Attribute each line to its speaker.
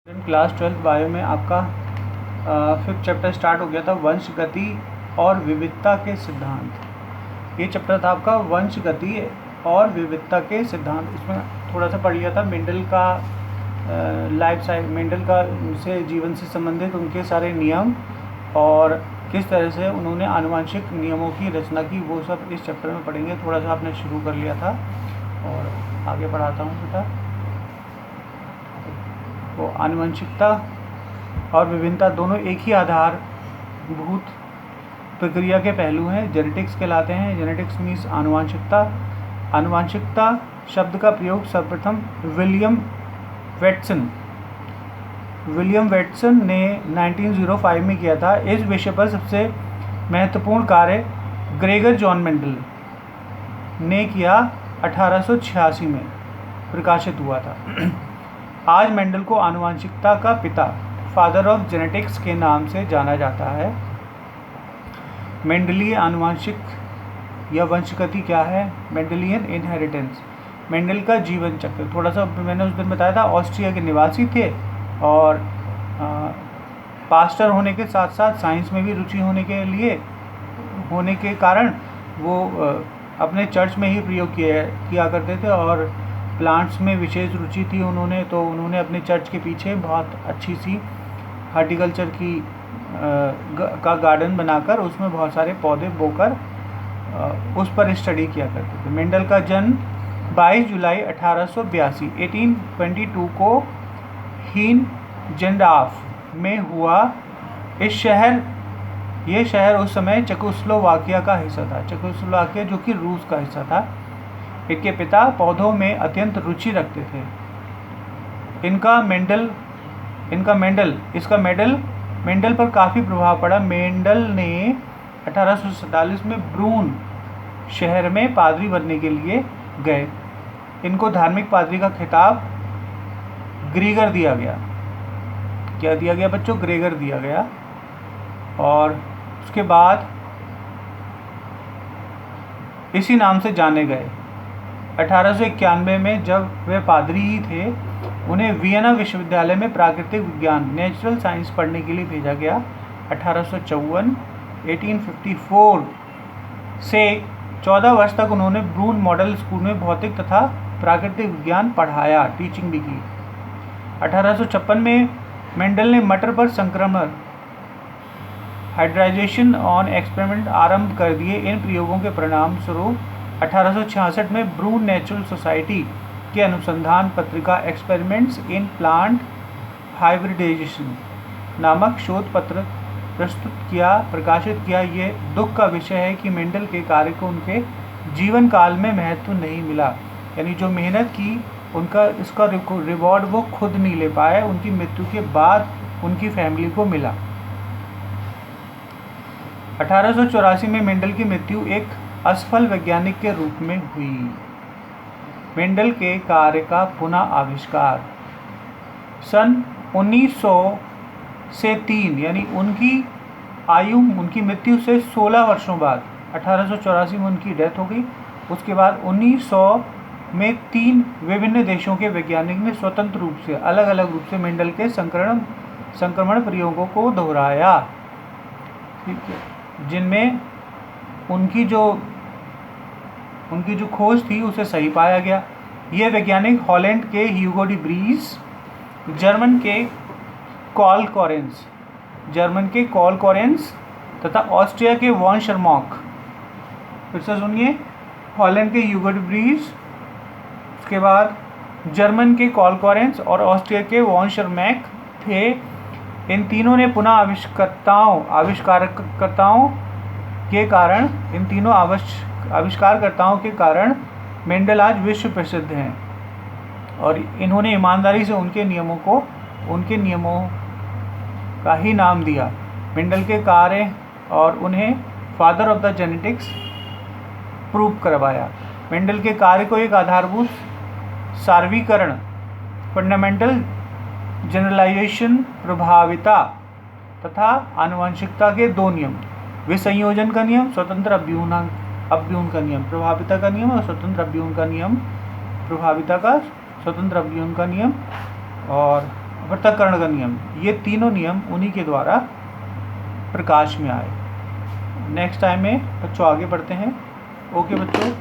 Speaker 1: Class 12 bio में आपका 5th chapter start हो गया था, वंश गति और विविधता के सिद्धांत। ये चैप्टर था आपका वंश गति और विविधता के सिद्धांत। इसमें थोड़ा सा पढ़ लिया था मेंडल का लाइफ साइकिल, मेंडल का से जीवन से संबंधित उनके सारे नियम और किस तरह से उन्होंने आनुवंशिक नियमों की रचना की, वो सब इस चैप्टर में पढ़ेंगे। थोड़ा सा आपने शुरू कर लिया था और आगे पढ़ाता हूँ बेटा। वो आनुवंशिकता और विभिन्नता दोनों एक ही आधारभूत प्रक्रिया के पहलू हैं, जेनेटिक्स कहलाते हैं। जेनेटिक्स मीन्स आनुवंशिकता। आनुवंशिकता शब्द का प्रयोग सर्वप्रथम विलियम वेटसन ने 1905 में किया था। इस विषय पर सबसे महत्वपूर्ण कार्य ग्रेगर जॉन मेंडल ने किया, 1886 में प्रकाशित हुआ था। आज मेंडल को आनुवंशिकता का पिता, फादर ऑफ जेनेटिक्स के नाम से जाना जाता है। मेंडलीय आनुवंशिक या वंशगति क्या है? Mendelian inheritance. मेंडल का जीवन चक्र थोड़ा सा मैंने उस दिन बताया था। ऑस्ट्रिया के निवासी थे और पास्टर होने के साथ साथ साइंस में भी रुचि होने के कारण वो अपने चर्च में ही प्रयोग किया करते थे और प्लांट्स में विशेष रुचि थी उन्होंने, तो उन्होंने अपने चर्च के पीछे बहुत अच्छी सी हॉर्टिकल्चर का गार्डन बनाकर उसमें बहुत सारे पौधे बोकर उस पर स्टडी किया करते थे। मेंडल का जन्म 22 जुलाई 1822 को हीनजेनडार्फ में हुआ। ये शहर उस समय चेकोस्लोवाकिया का हिस्सा था। चेकोस्लोवाकिया जो कि रूस का हिस्सा था। इनके पिता पौधों में अत्यंत रुचि रखते थे। मेंडल पर काफ़ी प्रभाव पड़ा। मेंडल ने 1847 में ब्रून शहर में पादरी बनने के लिए गए। इनको धार्मिक पादरी का खिताब ग्रीगर दिया गया। क्या दिया गया बच्चों? ग्रेगर दिया गया। और उसके बाद इसी नाम से जाने गए। 1891 में जब वे पादरी ही थे, उन्हें वियना विश्वविद्यालय में प्राकृतिक विज्ञान, नेचुरल साइंस पढ़ने के लिए भेजा गया। 1854 से 14 वर्ष तक उन्होंने ब्रून मॉडल स्कूल में भौतिक तथा प्राकृतिक विज्ञान पढ़ाया, टीचिंग भी की। 1856 में मेंडल ने मटर पर संक्रमण, हाइब्रिडाइजेशन ऑन एक्सपेरिमेंट आरंभ कर दिए। इन प्रयोगों के परिणाम स्वरूप 1866 में ब्रून नेचुरल सोसाइटी के अनुसंधान पत्रिका एक्सपेरिमेंट्स इन प्लांट हाइब्रिडाइजेशन नामक शोध पत्र प्रकाशित किया। ये दुख का विषय है कि मेंडल के कार्य को उनके जीवन काल में महत्व नहीं मिला, यानी जो मेहनत की इसका रिवॉर्ड वो खुद नहीं ले पाए, उनकी मृत्यु के बाद उनकी फैमिली को मिला। 1884 में मेंडल की मृत्यु एक असफल वैज्ञानिक के रूप में हुई। मेंडल के कार्य का पुनः आविष्कार सन 1900 से 3, यानी उनकी मृत्यु से 16 वर्षों बाद, 1884 में उनकी डेथ हो गई। उसके बाद 1900 में 3 विभिन्न देशों के वैज्ञानिक ने स्वतंत्र रूप से, अलग अलग रूप से मेंडल के संक्रमण प्रयोगों को दोहराया, ठीक है, जिनमें उनकी जो खोज थी उसे सही पाया गया। ये वैज्ञानिक हॉलैंड के ह्यूगो डी ब्रीज, जर्मन के कॉल कॉरेंस तथा ऑस्ट्रिया के वॉन शर्मॉक। फिर से सुनिए, हॉलैंड के ह्यूगो डी ब्रीज, उसके बाद जर्मन के कॉल कॉरेंस और ऑस्ट्रिया के वॉन शर्मैक थे। इन तीनों ने पुनः आविष्कारकर्ताओं के कारण मेंडल आज विश्व प्रसिद्ध हैं और इन्होंने ईमानदारी से उनके नियमों का ही नाम दिया। मेंडल के कार्य और उन्हें father of the genetics prove करवाया। मेंडल के कार्य को एक आधारभूत सार्वत्रीकरण, फंडामेंटल जनरलाइजेशन, प्रभाविता तथा आनुवंशिकता के 2 नियम, विसंयोजन का नियम, स्वतंत्र अभ्यूहन का नियम, प्रभाविता का नियम और स्वतंत्र अभ्यूहन का नियम, और पृथक्करण का नियम, ये तीनों नियम उन्हीं के द्वारा प्रकाश में आए। नेक्स्ट टाइम में बच्चों आगे बढ़ते हैं। ओके बच्चों।